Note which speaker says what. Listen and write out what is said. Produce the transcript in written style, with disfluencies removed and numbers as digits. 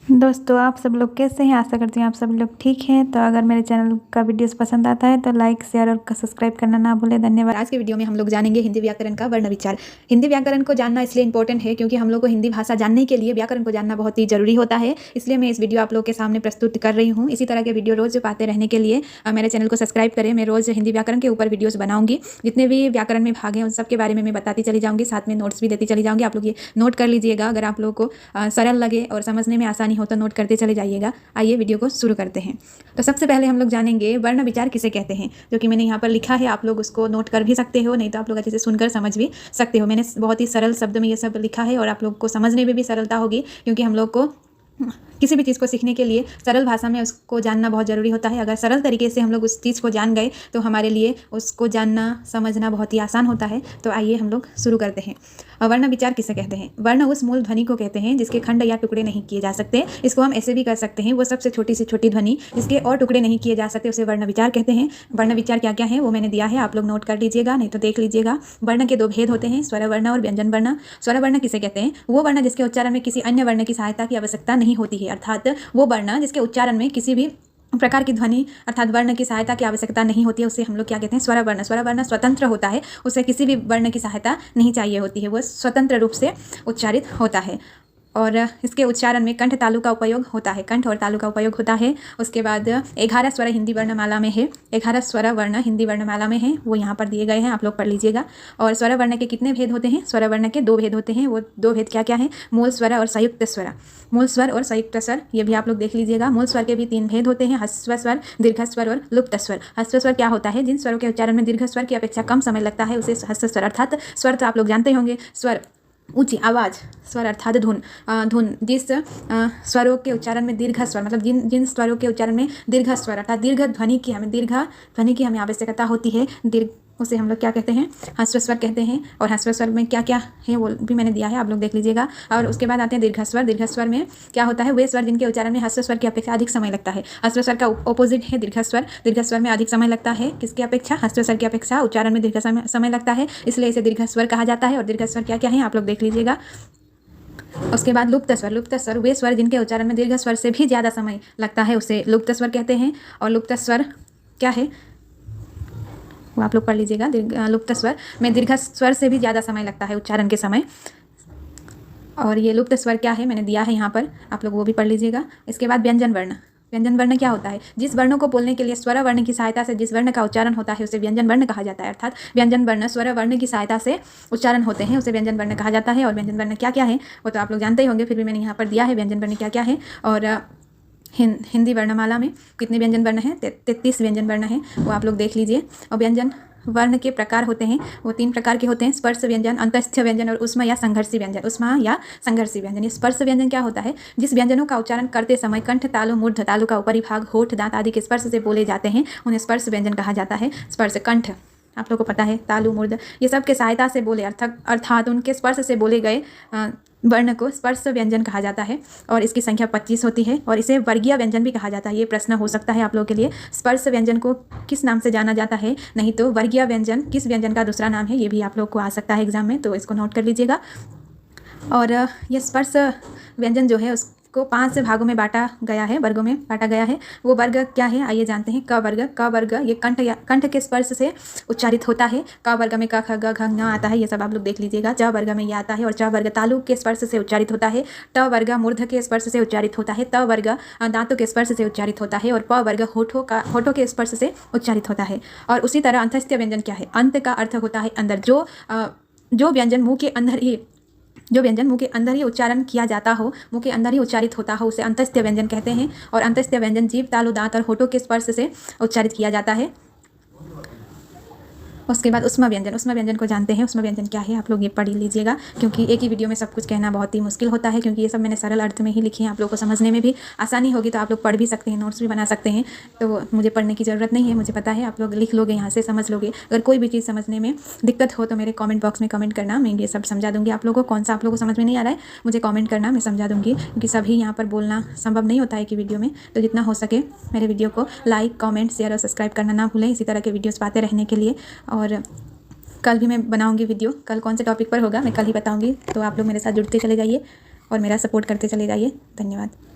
Speaker 1: दोस्तों आप सब लोग कैसे हैं। आशा करती हूँ आप सब लोग ठीक हैं। तो अगर मेरे चैनल का वीडियोस पसंद आता है तो लाइक शेयर और सब्सक्राइब करना ना भूलें। धन्यवाद।
Speaker 2: आज के वीडियो में हम लोग जानेंगे हिंदी व्याकरण का वर्ण विचार। हिंदी व्याकरण को जानना इसलिए इंपॉर्टेंट है क्योंकि हम लोग को हिंदी भाषा जानने के लिए व्याकरण को जानना बहुत ही जरूरी होता है। इसलिए मैं इस वीडियो आप लोग के सामने प्रस्तुत कर रही हूँ। इसी तरह के वीडियो रोज पाते रहने के लिए मेरे चैनल को सब्सक्राइब करें। मैं रोज हिंदी व्याकरण के ऊपर वीडियोस बनाऊंगी। जितने भी व्याकरण में भाग हैं उन सबके बारे में मैं बताती चली जाऊँगी, साथ में नोट्स भी देती चली जाऊँगी। आप लोग ये नोट कर लीजिएगा। अगर आप लोग को सरल लगे और समझने में आसानी हो तो नोट करते चले जाइएगा। आइए वीडियो को शुरू करते हैं। तो सबसे पहले हम लोग जानेंगे वर्ण विचार किसे कहते हैं, जो कि मैंने यहाँ पर लिखा है। आप लोग उसको नोट कर भी सकते हो, नहीं तो आप लोग अच्छे से सुनकर समझ भी सकते हो। मैंने बहुत ही सरल शब्द में ये सब लिखा है और आप लोग को समझने में भी सरलता होगी, क्योंकि हम लोग को किसी भी चीज़ को सीखने के लिए सरल भाषा में उसको जानना बहुत ज़रूरी होता है। अगर सरल तरीके से हम लोग उस चीज़ को जान गए तो हमारे लिए उसको जानना समझना बहुत ही आसान होता है। तो आइए हम लोग शुरू करते हैं। वर्ण विचार किसे कहते हैं। वर्ण उस मूल ध्वनि को कहते हैं जिसके खंड या टुकड़े नहीं किए जा सकते। इसको हम ऐसे भी कर सकते हैं, वो सबसे छोटी से छोटी ध्वनि जिसके और टुकड़े नहीं किए जा सकते उसे वर्ण विचार कहते हैं। वर्ण विचार क्या क्या है वो मैंने दिया है, आप लोग नोट कर लीजिएगा, नहीं तो देख लीजिएगा। वर्ण के दो भेद होते हैं, स्वर वर्ण और व्यंजन वर्ण। स्वर वर्ण किसे कहते हैं, वो वर्ण जिसके उच्चारण में किसी अन्य वर्ण की सहायता की आवश्यकता नहीं होती है, अर्थात वो वर्ण जिसके उच्चारण में किसी भी प्रकार की ध्वनि अर्थात वर्ण की सहायता की आवश्यकता नहीं होती है, उसे हम लोग क्या कहते हैं, स्वर वर्ण। स्वर वर्ण स्वतंत्र होता है, उसे किसी भी वर्ण की सहायता नहीं चाहिए होती है, वह स्वतंत्र रूप से उच्चारित होता है और इसके उच्चारण में कंठ तालु का उपयोग होता है। कंठ और तालु का उपयोग होता है। उसके बाद 11 स्वर हिंदी वर्णमाला में है। 11 स्वर वर्ण हिंदी वर्णमाला में है, वो यहाँ पर दिए गए हैं, आप लोग पढ़ लीजिएगा। और स्वर वर्ण के कितने भेद होते हैं, स्वर वर्ण के दो भेद होते हैं। वो दो भेद क्या क्या है, मूल स्वर और संयुक्त स्वर। मूल स्वर और संयुक्त स्वर ये भी आप लोग देख लीजिएगा। मूल स्वर के भी 3 भेद होते हैं, ह्रस्व स्वर, दीर्घ स्वर और लुप्त स्वर। ह्रस्व स्वर क्या होता है, जिन स्वरों के उच्चारण में दीर्घ स्वर की अपेक्षा कम समय लगता है उसे ह्रस्व स्वर, अर्थात स्वर तो आप लोग जानते होंगे, स्वर ऊंची आवाज़, स्वर अर्थात धुन। धुन जिस स्वरों के उच्चारण में दीर्घ स्वर, मतलब जिन स्वरों के उच्चारण में दीर्घ स्वर अर्थात दीर्घ ध्वनि की हमें आवश्यकता होती है, उसे हम लोग क्या कहते हैं, ह्रस्व स्वर कहते हैं। और ह्रस्व स्वर में क्या क्या है वो भी मैंने दिया है, आप लोग देख लीजिएगा। और उसके बाद आते हैं दीर्घ स्वर। दीर्घ स्वर में क्या होता है, वे स्वर जिनके उच्चारण में ह्रस्व स्वर की अपेक्षा अधिक समय लगता है। ह्रस्व स्वर का ऑपोजिट है दीर्घ स्वर। दीर्घ स्वर में अधिक समय लगता है, किसकी अपेक्षा, ह्रस्व स्वर की अपेक्षा उच्चारण में दीर्घ समय लगता है, इसलिए इसे दीर्घ स्वर कहा जाता है। और दीर्घ स्वर क्या क्या है आप लोग देख लीजिएगा। उसके बाद लुप्त स्वर। लुप्त स्वर वे स्वर जिनके उच्चारण में दीर्घ स्वर से भी ज़्यादा समय लगता है, उसे लुप्त स्वर कहते हैं। और लुप्त स्वर क्या है वो आप लोग पढ़ लीजिएगा। लुप्त स्वर में दीर्घ स्वर से भी ज़्यादा समय लगता है उच्चारण के समय। और ये लुप्त स्वर क्या है मैंने दिया है यहाँ पर, आप लोग वो भी पढ़ लीजिएगा। इसके बाद व्यंजन वर्ण। व्यंजन वर्ण क्या होता है, जिस वर्णों को बोलने के लिए स्वर वर्ण की सहायता से जिस वर्ण का उच्चारण होता है उसे व्यंजन वर्ण कहा जाता है। अर्थात व्यंजन वर्ण स्वर वर्ण की सहायता से उच्चारण होते हैं, उसे व्यंजन वर्ण कहा जाता है। और व्यंजन वर्ण क्या क्या है वो तो आप लोग जानते ही होंगे, फिर भी मैंने यहाँ पर दिया है व्यंजन वर्ण क्या क्या है। और हिंदी वर्णमाला में कितने व्यंजन वर्ण हैं, 33 व्यंजन वर्ण हैं, वो आप लोग देख लीजिए। और व्यंजन वर्ण के प्रकार होते हैं, वो 3 प्रकार के होते हैं, स्पर्श व्यंजन, अंतस्थ व्यंजन और उष्मा या संघर्षी व्यंजन। उष्मा या संघर्षी व्यंजन। ये स्पर्श व्यंजन क्या होता है, जिस व्यंजनों का उच्चारण करते समय कंठ तालु मूर्ध तालु का ऊपरी भाग होठ दांत आदि के स्पर्श से बोले जाते हैं, उन्हें स्पर्श व्यंजन कहा जाता है। स्पर्श कंठ आप लोग को पता है, तालु मूर्ध ये सब के सहायता से बोले अर्थात उनके स्पर्श से बोले गए वर्ण को स्पर्श व्यंजन कहा जाता है। और इसकी संख्या 25 होती है और इसे वर्गीय व्यंजन भी कहा जाता है। ये प्रश्न हो सकता है आप लोगों के लिए, स्पर्श व्यंजन को किस नाम से जाना जाता है, नहीं तो वर्गीय व्यंजन किस व्यंजन का दूसरा नाम है, ये भी आप लोग को आ सकता है एग्जाम में, तो इसको नोट कर लीजिएगा। और ये स्पर्श व्यंजन जो है उसको 5 भागों में बांटा गया है, वर्गों में बांटा गया है। वो वर्ग क्या है आइए जानते हैं। क वर्ग। क वर्ग ये कंठ के स्पर्श से उच्चारित होता है। क वर्ग में क ख ग घ ङ आता है, ये सब आप लोग देख लीजिएगा। च वर्ग में ये आता है और च वर्ग तालु के स्पर्श से उच्चारित होता है। ट वर्ग मूर्ध के स्पर्श से उच्चारित होता है। त वर्ग दांतों के स्पर्श से उच्चारित होता है। और प वर्ग होठों के स्पर्श से उच्चारित होता है। और उसी तरह अंतस्थ व्यंजन क्या है, अंत का अर्थ होता है अंदर। जो व्यंजन मुंह के अंदर ही उच्चारण किया जाता हो, मुंह के अंदर ही उच्चारित होता हो, उसे अंतस्थ व्यंजन कहते हैं। और अंतस्थ व्यंजन जीभ तालु दांत और होठों के स्पर्श से उच्चारित किया जाता है। उसके बाद उष्मा व्यंजन। उष्मा व्यंजन को जानते हैं, उष्मा व्यंजन क्या है आप लोग ये पढ़ लीजिएगा, क्योंकि एक ही वीडियो में सब कुछ कहना बहुत ही मुश्किल होता है, क्योंकि ये सब मैंने सरल अर्थ में ही लिखी है, आप लोग को समझने में भी आसानी होगी, तो आप लोग पढ़ भी सकते हैं, नोट्स भी बना सकते हैं। तो मुझे पढ़ने की ज़रूरत नहीं है, मुझे पता है आप लोग लिख लोगे, यहाँ से समझ लोगे। अगर कोई भी चीज़ समझने में दिक्कत हो तो मेरे कॉमेंट बॉक्स में कमेंट करना, मैं ये सब समझा दूँगी आप लोगों को। कौन सा आप लोगों को समझ में नहीं आ रहा है मुझे कॉमेंट करना, मैं समझा दूँगी, क्योंकि सभी यहाँ पर बोलना संभव नहीं होता है कि वीडियो में। तो जितना हो सके मेरे वीडियो को लाइक कॉमेंट शेयर और सब्सक्राइब करना ना भूलें, इसी तरह के वीडियोज़ पाते रहने के लिए। और कल भी मैं बनाऊंगी वीडियो, कल कौन से टॉपिक पर होगा मैं कल ही बताऊंगी, तो आप लोग मेरे साथ जुड़ते चले जाइए और मेरा सपोर्ट करते चले जाइए। धन्यवाद।